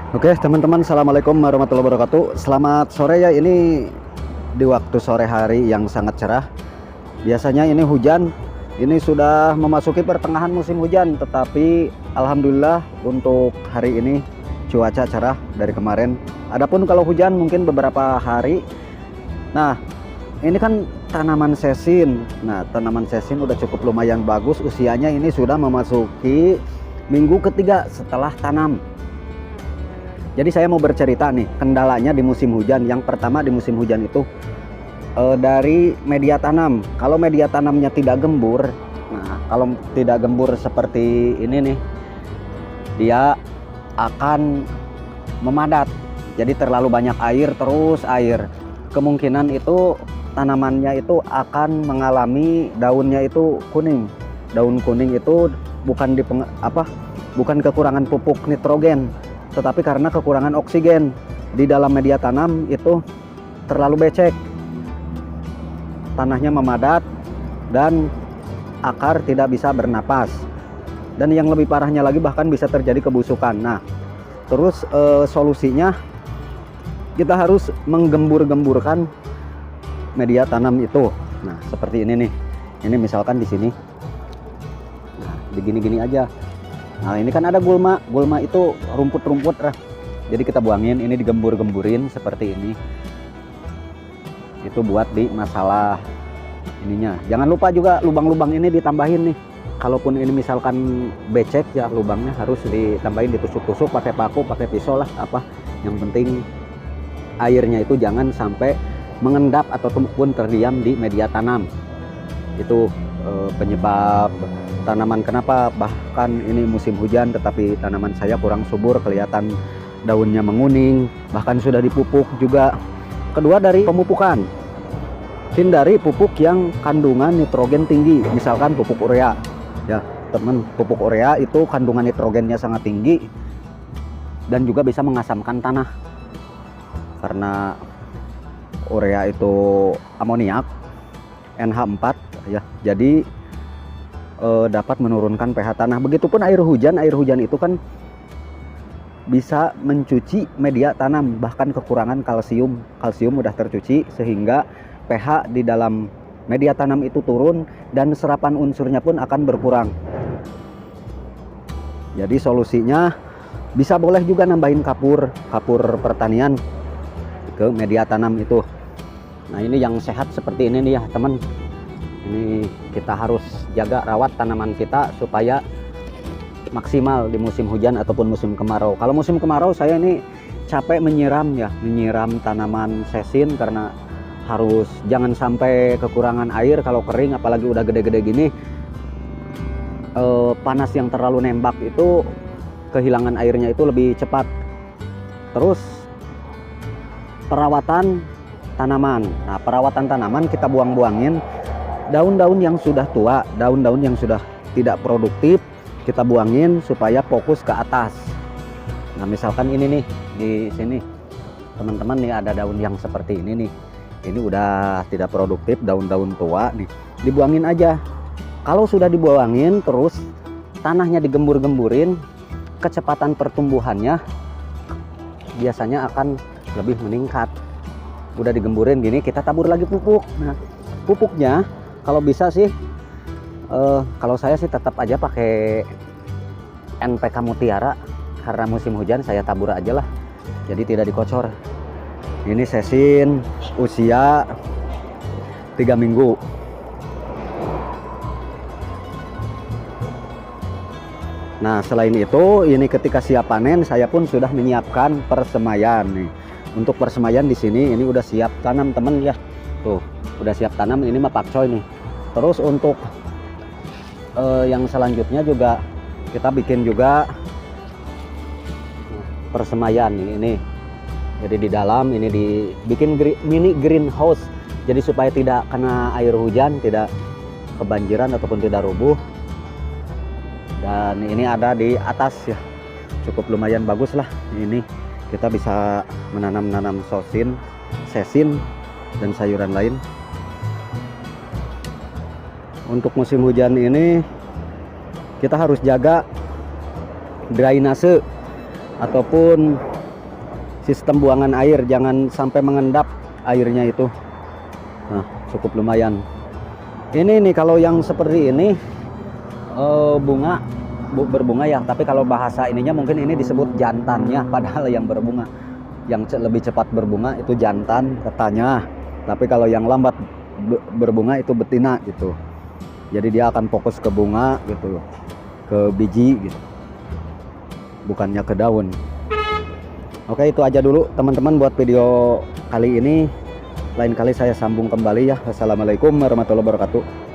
Oke teman-teman, assalamualaikum warahmatullahi wabarakatuh. Selamat sore ya. Ini di waktu sore hari yang sangat cerah. Biasanya ini hujan. Ini sudah memasuki pertengahan musim hujan, tetapi alhamdulillah untuk hari ini cuaca cerah dari kemarin. Adapun kalau hujan mungkin beberapa hari. Nah, ini kan tanaman sesin. Nah, tanaman sesin udah cukup lumayan bagus. Usianya ini sudah memasuki minggu ketiga setelah tanam. Jadi saya mau bercerita nih kendalanya di musim hujan. Yang pertama di musim hujan itu dari media tanam. Kalau media tanamnya tidak gembur, nah kalau tidak gembur seperti ini nih, dia akan memadat. Jadi terlalu banyak air, terus air. Kemungkinan itu tanamannya itu akan mengalami daunnya itu kuning. Daun kuning itu bukan bukan kekurangan pupuk nitrogen, tetapi karena kekurangan oksigen di dalam media tanam itu terlalu becek, tanahnya memadat dan akar tidak bisa bernapas, dan yang lebih parahnya lagi bahkan bisa terjadi kebusukan. Nah, terus solusinya kita harus menggembur-gemburkan media tanam itu. Nah, seperti ini nih. Ini misalkan di sini. Nah, begini-gini aja. Nah, ini kan ada gulma. Gulma itu rumput-rumput lah. Jadi kita buangin, ini digembur-gemburin seperti ini. Itu buat di masalah ininya. Jangan lupa juga lubang-lubang ini ditambahin nih. Kalaupun ini misalkan becek ya, lubangnya harus ditambahin, ditusuk-tusuk pakai paku, pakai pisau lah apa. Yang penting airnya itu jangan sampai mengendap ataupun terdiam di media tanam. Itu penyebab tanaman kenapa bahkan ini musim hujan tetapi tanaman saya kurang subur, kelihatan daunnya menguning, bahkan sudah dipupuk juga. Kedua dari pemupukan, hindari pupuk yang kandungan nitrogen tinggi, misalkan pupuk urea ya teman. Pupuk urea itu kandungan nitrogennya sangat tinggi dan juga bisa mengasamkan tanah karena urea itu amoniak NH4 ya, jadi dapat menurunkan pH tanah. Begitupun air hujan itu kan bisa mencuci media tanam, bahkan kekurangan kalsium udah tercuci sehingga pH di dalam media tanam itu turun dan serapan unsurnya pun akan berkurang. Jadi solusinya bisa boleh juga nambahin kapur pertanian ke media tanam itu. Nah, ini yang sehat seperti ini nih ya teman. Ini kita harus jaga rawat tanaman kita supaya maksimal di musim hujan ataupun musim kemarau. Kalau musim kemarau saya ini capek menyiram tanaman sesin karena harus jangan sampai kekurangan air. Kalau kering apalagi udah gede-gede gini, panas yang terlalu nembak itu kehilangan airnya itu lebih cepat. Terus perawatan tanaman. Nah, perawatan tanaman kita buang-buangin daun-daun yang sudah tua, daun-daun yang sudah tidak produktif kita buangin supaya fokus ke atas. Nah, misalkan ini nih di sini teman-teman nih ada daun yang seperti ini nih. Ini udah tidak produktif, daun-daun tua nih. Dibuangin aja. Kalau sudah dibuangin terus tanahnya digembur-gemburin, kecepatan pertumbuhannya biasanya akan lebih meningkat. Udah digemburin gini, kita tabur lagi pupuk. Nah, pupuknya kalau bisa sih kalau saya sih tetap aja pakai NPK Mutiara, karena musim hujan saya tabur aja lah, jadi tidak dikocor. Ini sesin usia 3 minggu. Nah, selain itu ini ketika siap panen saya pun sudah menyiapkan persemaian nih. Untuk persemaian di sini ini udah siap tanam temen ya. Tuh, udah siap tanam, ini mah pakcoy nih. Terus untuk yang selanjutnya juga kita bikin juga persemaian ini. Jadi di dalam ini dibikin mini greenhouse. Jadi supaya tidak kena air hujan, tidak kebanjiran ataupun tidak rubuh. Dan ini ada di atas ya. Cukup lumayan bagus lah ini. Kita bisa menanam sesin dan sayuran lain. Untuk musim hujan ini kita harus jaga drainase ataupun sistem buangan air, jangan sampai mengendap airnya itu. Nah, cukup lumayan. Ini nih kalau yang seperti ini bunga berbunga ya, tapi kalau bahasa ininya mungkin ini disebut jantannya, padahal yang berbunga, yang lebih cepat berbunga itu jantan katanya. Tapi kalau yang lambat berbunga itu betina gitu. Jadi dia akan fokus ke bunga gitu, ke biji gitu, bukannya ke daun. Oke, itu aja dulu teman-teman buat video kali ini. Lain kali saya sambung kembali ya. Assalamualaikum warahmatullahi wabarakatuh.